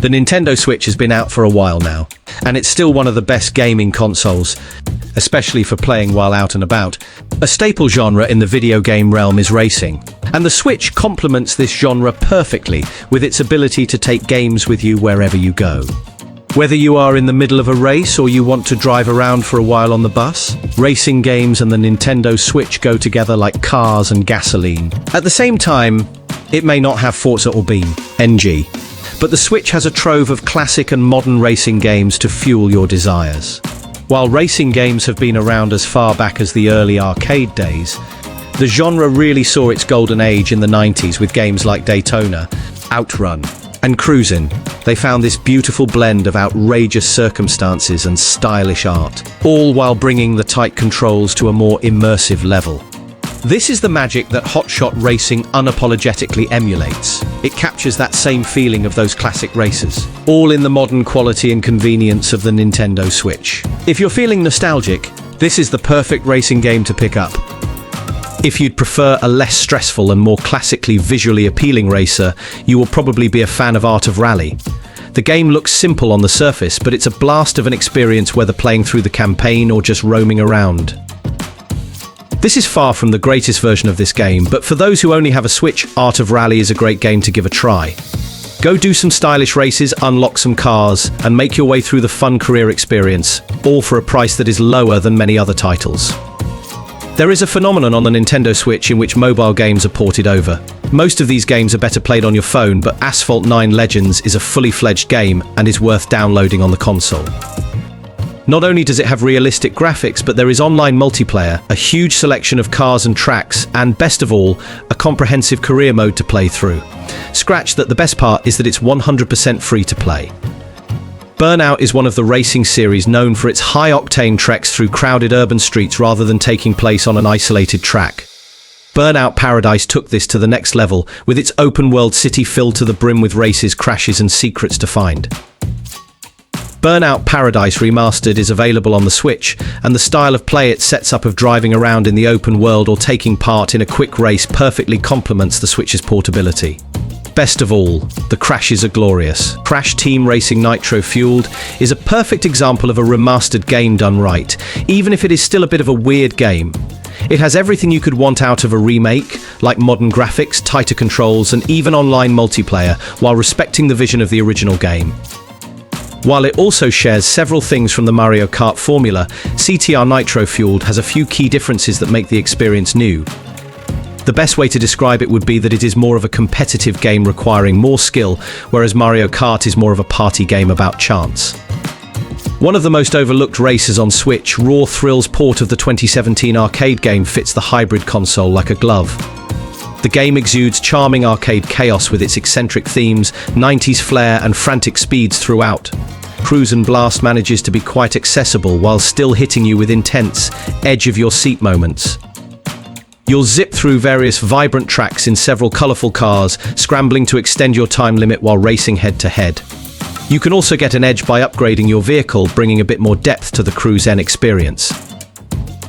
The Nintendo Switch has been out for a while now, and it's still one of the best gaming consoles, especially for playing while out and about. A staple genre in the video game realm is racing, and the Switch complements this genre perfectly with its ability to take games with you wherever you go. Whether you are in the middle of a race or you want to drive around for a while on the bus, racing games and the Nintendo Switch go together like cars and gasoline. At the same time, it may not have Forza or Beam NG, but the Switch has a trove of classic and modern racing games to fuel your desires. While racing games have been around as far back as the early arcade days, the genre really saw its golden age in the 90s with games like Daytona, Outrun, and Cruisin'. They found this beautiful blend of outrageous circumstances and stylish art, all while bringing the tight controls to a more immersive level. This is the magic that hotshot racing unapologetically emulates. It captures that same feeling of those classic races, all in the modern quality and convenience of the Nintendo Switch. If you're feeling nostalgic, this is the perfect racing game to pick up. If you'd prefer a less stressful and more classically visually appealing racer, you will probably be a fan of Art of Rally. The game looks simple on the surface, but it's a blast of an experience whether playing through the campaign or just roaming around. This is far from the greatest version of this game, but for those who only have a Switch, Art of Rally is a great game to give a try. Go do some stylish races, unlock some cars, and make your way through the fun career experience, all for a price that is lower than many other titles. There is a phenomenon on the Nintendo Switch in which mobile games are ported over. Most of these games are better played on your phone, but Asphalt 9 Legends is a fully fledged game and is worth downloading on the console. Not only does it have realistic graphics, but there is online multiplayer, a huge selection of cars and tracks, and best of all, a comprehensive career mode to play through. Scratch that, the best part is that it's 100% free to play. Burnout is one of the racing series known for its high-octane treks through crowded urban streets rather than taking place on an isolated track. Burnout Paradise took this to the next level, with its open-world city filled to the brim with races, crashes, and secrets to find. Burnout Paradise Remastered is available on the Switch, and the style of play it sets up of driving around in the open world or taking part in a quick race perfectly complements the Switch's portability. Best of all, the crashes are glorious. Crash Team Racing Nitro Fueled is a perfect example of a remastered game done right, even if it is still a bit of a weird game. It has everything you could want out of a remake, like modern graphics, tighter controls, and even online multiplayer, while respecting the vision of the original game. While it also shares several things from the Mario Kart formula, CTR Nitro Fueled has a few key differences that make the experience new. The best way to describe it would be that it is more of a competitive game requiring more skill, whereas Mario Kart is more of a party game about chance. One of the most overlooked races on Switch, Raw Thrills port of the 2017 arcade game, fits the hybrid console like a glove. The game exudes charming arcade chaos with its eccentric themes, 90s flair, and frantic speeds throughout. Cruise and Blast manages to be quite accessible while still hitting you with intense, edge-of-your-seat moments. You'll zip through various vibrant tracks in several colourful cars, scrambling to extend your time limit while racing head-to-head. You can also get an edge by upgrading your vehicle, bringing a bit more depth to the Cruise N experience.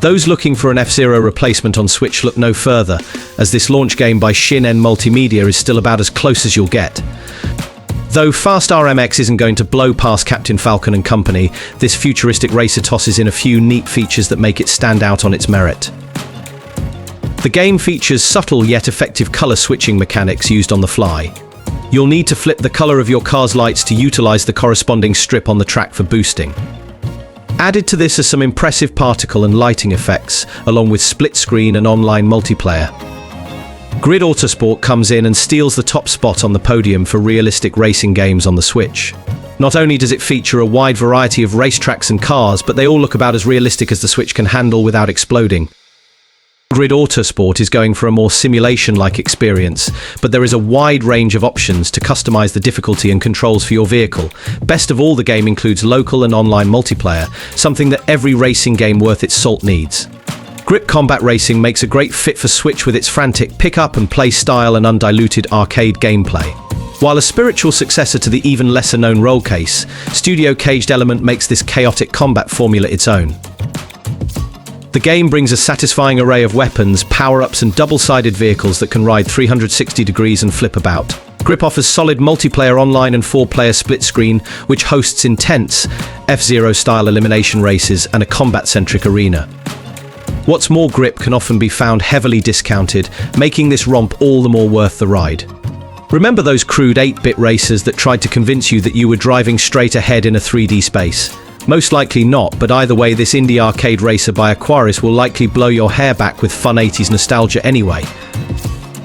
Those looking for an F-Zero replacement on Switch look no further, as this launch game by Shin N Multimedia is still about as close as you'll get. Though Fast RMX isn't going to blow past Captain Falcon and company, this futuristic racer tosses in a few neat features that make it stand out on its merit. The game features subtle yet effective color switching mechanics used on the fly. You'll need to flip the color of your car's lights to utilize the corresponding strip on the track for boosting. Added to this are some impressive particle and lighting effects, along with split screen and online multiplayer. Grid Autosport comes in and steals the top spot on the podium for realistic racing games on the Switch. Not only does it feature a wide variety of racetracks and cars, but they all look about as realistic as the Switch can handle without exploding. Grid Autosport is going for a more simulation-like experience, but there is a wide range of options to customize the difficulty and controls for your vehicle. Best of all, the game includes local and online multiplayer, something that every racing game worth its salt needs. Grip Combat Racing makes a great fit for Switch with its frantic pick-up-and-play style and undiluted arcade gameplay. While a spiritual successor to the even lesser-known Roll Case, Studio Caged Element makes this chaotic combat formula its own. The game brings a satisfying array of weapons, power-ups, and double-sided vehicles that can ride 360 degrees and flip about. Grip offers solid multiplayer online and 4-player split screen, which hosts intense F-Zero style elimination races and a combat-centric arena. What's more, Grip can often be found heavily discounted, making this romp all the more worth the ride. Remember those crude 8-bit racers that tried to convince you that you were driving straight ahead in a 3D space? Most likely not, but either way, this indie arcade racer by Aquaris will likely blow your hair back with fun 80s nostalgia anyway.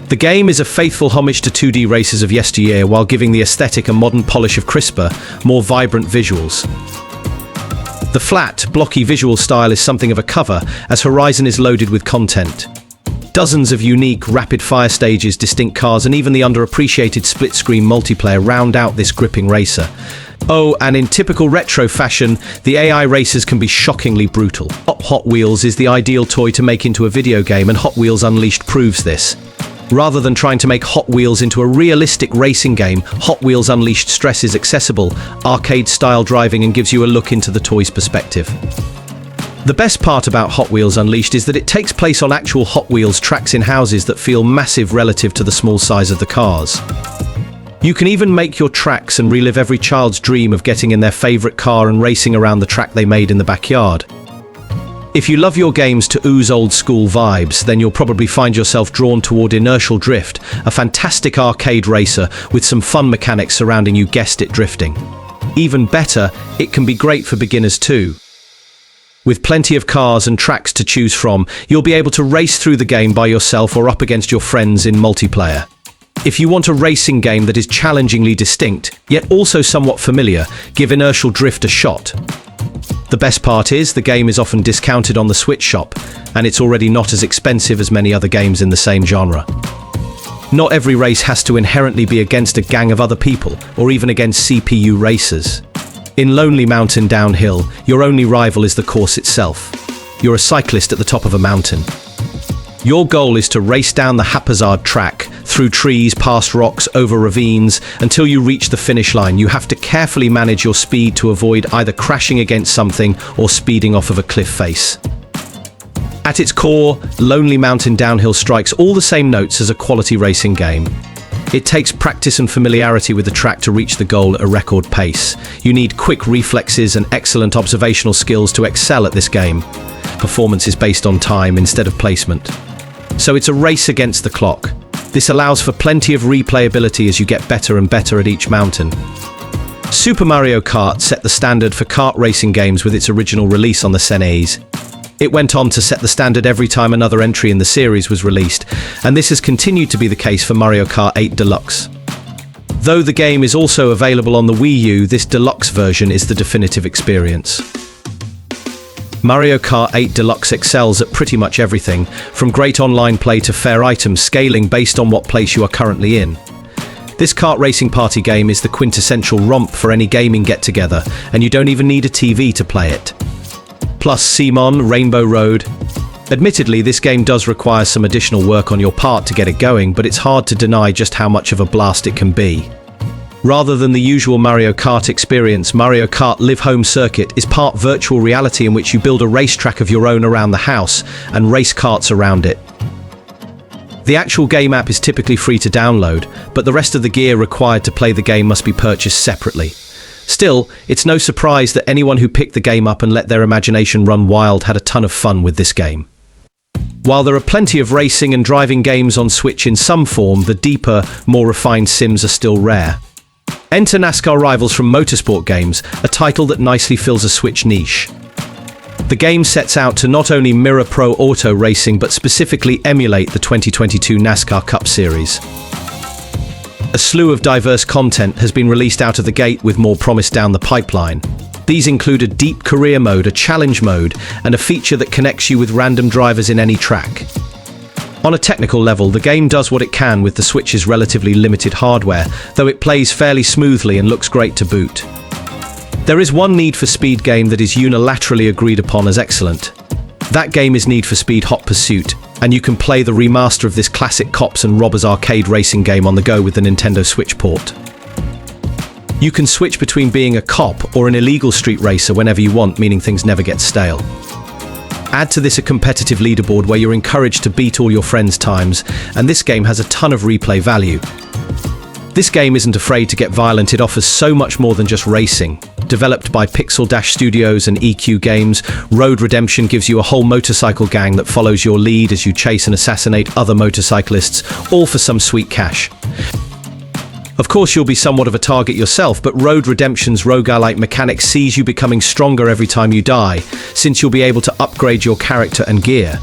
The game is a faithful homage to 2D racers of yesteryear while giving the aesthetic a modern polish of crisper, more vibrant visuals. The flat, blocky visual style is something of a cover, as Horizon is loaded with content. Dozens of unique, rapid-fire stages, distinct cars, and even the underappreciated split-screen multiplayer round out this gripping racer. Oh, and in typical retro fashion, the AI racers can be shockingly brutal. Hot Wheels is the ideal toy to make into a video game, and Hot Wheels Unleashed proves this. Rather than trying to make Hot Wheels into a realistic racing game, Hot Wheels Unleashed stresses accessible, arcade-style driving and gives you a look into the toy's perspective. The best part about Hot Wheels Unleashed is that it takes place on actual Hot Wheels tracks in houses that feel massive relative to the small size of the cars. You can even make your tracks and relive every child's dream of getting in their favorite car and racing around the track they made in the backyard. If you love your games to ooze old school vibes, then you'll probably find yourself drawn toward Inertial Drift, a fantastic arcade racer with some fun mechanics surrounding, you guessed it, drifting. Even better, it can be great for beginners too. With plenty of cars and tracks to choose from, you'll be able to race through the game by yourself or up against your friends in multiplayer. If you want a racing game that is challengingly distinct, yet also somewhat familiar, give Inertial Drift a shot. The best part is, the game is often discounted on the Switch shop, and it's already not as expensive as many other games in the same genre. Not every race has to inherently be against a gang of other people, or even against CPU racers. In Lonely Mountain Downhill, your only rival is the course itself. You're a cyclist at the top of a mountain. Your goal is to race down the haphazard track, through trees, past rocks, over ravines, until you reach the finish line. You have to carefully manage your speed to avoid either crashing against something or speeding off of a cliff face. At its core, Lonely Mountain Downhill strikes all the same notes as a quality racing game. It takes practice and familiarity with the track to reach the goal at a record pace. You need quick reflexes and excellent observational skills to excel at this game. Performance is based on time instead of placement. So it's a race against the clock. This allows for plenty of replayability as you get better and better at each mountain. Super Mario Kart set the standard for kart racing games with its original release on the SNES. It went on to set the standard every time another entry in the series was released, and this has continued to be the case for Mario Kart 8 Deluxe. Though the game is also available on the Wii U, this deluxe version is the definitive experience. Mario Kart 8 Deluxe excels at pretty much everything, from great online play to fair item scaling based on what place you are currently in. This kart racing party game is the quintessential romp for any gaming get-together, and you don't even need a TV to play it. Plus Simon, Rainbow Road. Admittedly, this game does require some additional work on your part to get it going, but it's hard to deny just how much of a blast it can be. Rather than the usual Mario Kart experience, Mario Kart Live Home Circuit is part virtual reality in which you build a racetrack of your own around the house and race karts around it. The actual game app is typically free to download, but the rest of the gear required to play the game must be purchased separately. Still, it's no surprise that anyone who picked the game up and let their imagination run wild had a ton of fun with this game. While there are plenty of racing and driving games on Switch in some form, the deeper, more refined sims are still rare. Enter NASCAR Rivals from Motorsport Games, a title that nicely fills a Switch niche. The game sets out to not only mirror pro auto racing but specifically emulate the 2022 NASCAR Cup Series. A slew of diverse content has been released out of the gate with more promised down the pipeline. These include a deep career mode, a challenge mode, and a feature that connects you with random drivers in any track. On a technical level, the game does what it can with the Switch's relatively limited hardware, though it plays fairly smoothly and looks great to boot. There is one Need for Speed game that is unilaterally agreed upon as excellent. That game is Need for Speed Hot Pursuit, and you can play the remaster of this classic cops and robbers arcade racing game on the go with the Nintendo Switch port. You can switch between being a cop or an illegal street racer whenever you want, meaning things never get stale. Add to this a competitive leaderboard where you're encouraged to beat all your friends' times, and this game has a ton of replay value. This game isn't afraid to get violent. It offers so much more than just racing. Developed by Pixel Dash Studios and EQ Games, Road Redemption gives you a whole motorcycle gang that follows your lead as you chase and assassinate other motorcyclists, all for some sweet cash. Of course, you'll be somewhat of a target yourself, but Road Redemption's roguelike mechanic sees you becoming stronger every time you die, since you'll be able to upgrade your character and gear.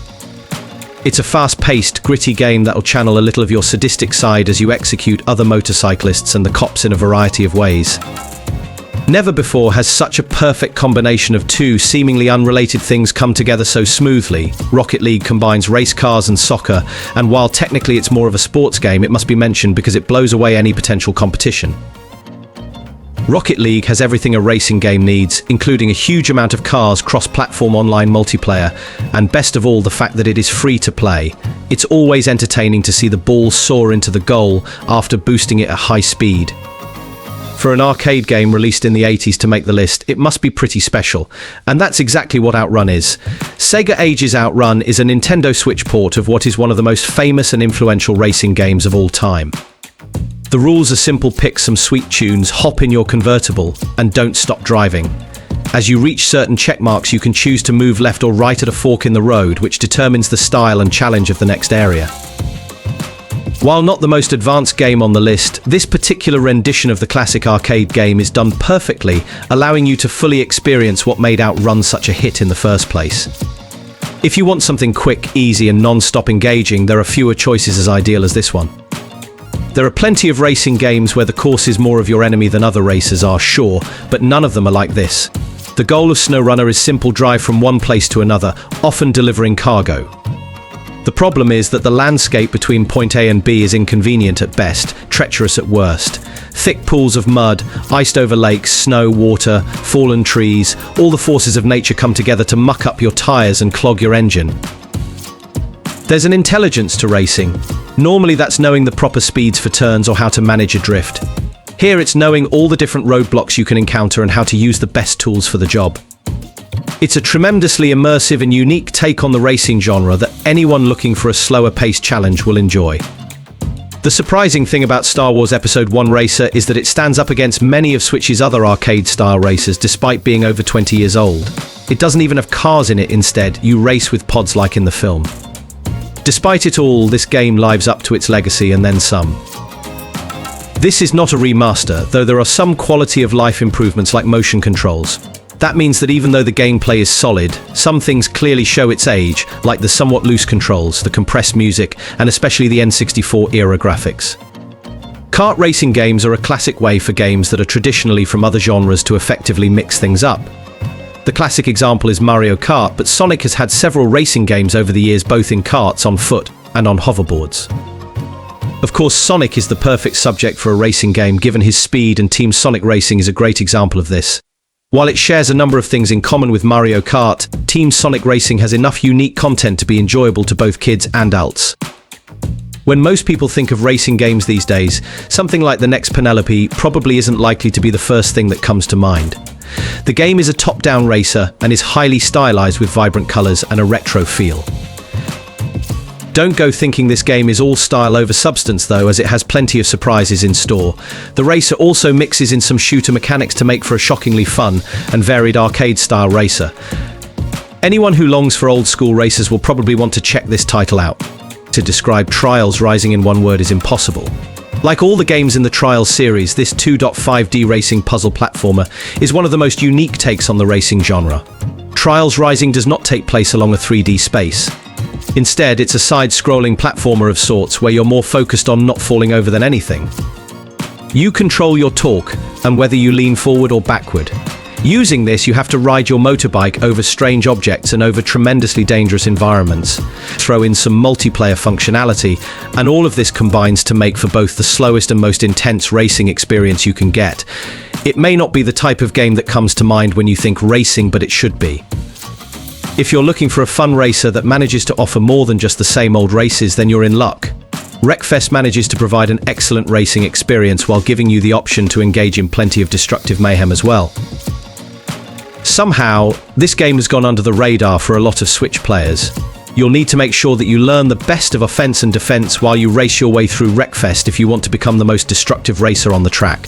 It's a fast-paced, gritty game that'll channel a little of your sadistic side as you execute other motorcyclists and the cops in a variety of ways. Never before has such a perfect combination of two seemingly unrelated things come together so smoothly. Rocket League combines race cars and soccer, and while technically it's more of a sports game, it must be mentioned because it blows away any potential competition. Rocket League has everything a racing game needs, including a huge amount of cars, cross-platform online multiplayer, and best of all, the fact that it is free to play. It's always entertaining to see the ball soar into the goal after boosting it at high speed. For an arcade game released in the 80s to make the list, it must be pretty special, and that's exactly what Outrun is. Sega Age's Outrun is a Nintendo Switch port of what is one of the most famous and influential racing games of all time. The rules are simple: pick some sweet tunes, hop in your convertible, and don't stop driving. As you reach certain check marks, you can choose to move left or right at a fork in the road, which determines the style and challenge of the next area. While not the most advanced game on the list, this particular rendition of the classic arcade game is done perfectly, allowing you to fully experience what made Outrun such a hit in the first place. If you want something quick, easy, and non-stop engaging, there are fewer choices as ideal as this one. There are plenty of racing games where the course is more of your enemy than other racers are, sure, but none of them are like this. The goal of SnowRunner is simple: drive from one place to another, often delivering cargo. The problem is that the landscape between point A and B is inconvenient at best, treacherous at worst. Thick pools of mud, iced over lakes, snow, water, fallen trees, all the forces of nature come together to muck up your tires and clog your engine. There's an intelligence to racing. Normally that's knowing the proper speeds for turns or how to manage a drift. Here it's knowing all the different roadblocks you can encounter and how to use the best tools for the job. It's a tremendously immersive and unique take on the racing genre that anyone looking for a slower-paced challenge will enjoy. The surprising thing about Star Wars Episode 1 Racer is that it stands up against many of Switch's other arcade-style racers despite being over 20 years old. It doesn't even have cars in it. Instead, you race with pods like in the film. Despite it all, this game lives up to its legacy and then some. This is not a remaster, though there are some quality of life improvements like motion controls. That means that even though the gameplay is solid, some things clearly show its age, like the somewhat loose controls, the compressed music, and especially the N64 era graphics. Kart racing games are a classic way for games that are traditionally from other genres to effectively mix things up. The classic example is Mario Kart, but Sonic has had several racing games over the years, both in karts, on foot, and on hoverboards. Of course, Sonic is the perfect subject for a racing game given his speed, and Team Sonic Racing is a great example of this. While it shares a number of things in common with Mario Kart, Team Sonic Racing has enough unique content to be enjoyable to both kids and adults. When most people think of racing games these days, something like the next Penelope probably isn't likely to be the first thing that comes to mind. The game is a top-down racer and is highly stylized with vibrant colors and a retro feel. Don't go thinking this game is all style over substance though, as it has plenty of surprises in store. The racer also mixes in some shooter mechanics to make for a shockingly fun and varied arcade-style racer. Anyone who longs for old-school racers will probably want to check this title out. To describe Trials Rising in one word is impossible. Like all the games in the Trials series, this 2.5D racing puzzle platformer is one of the most unique takes on the racing genre. Trials Rising does not take place along a 3D space. Instead, it's a side-scrolling platformer of sorts where you're more focused on not falling over than anything. You control your torque and whether you lean forward or backward. Using this, you have to ride your motorbike over strange objects and over tremendously dangerous environments. Throw in some multiplayer functionality, and all of this combines to make for both the slowest and most intense racing experience you can get. It may not be the type of game that comes to mind when you think racing, but it should be. If you're looking for a fun racer that manages to offer more than just the same old races, then you're in luck. Wreckfest manages to provide an excellent racing experience while giving you the option to engage in plenty of destructive mayhem as well. Somehow, this game has gone under the radar for a lot of Switch players. You'll need to make sure that you learn the best of offense and defense while you race your way through Wreckfest if you want to become the most destructive racer on the track.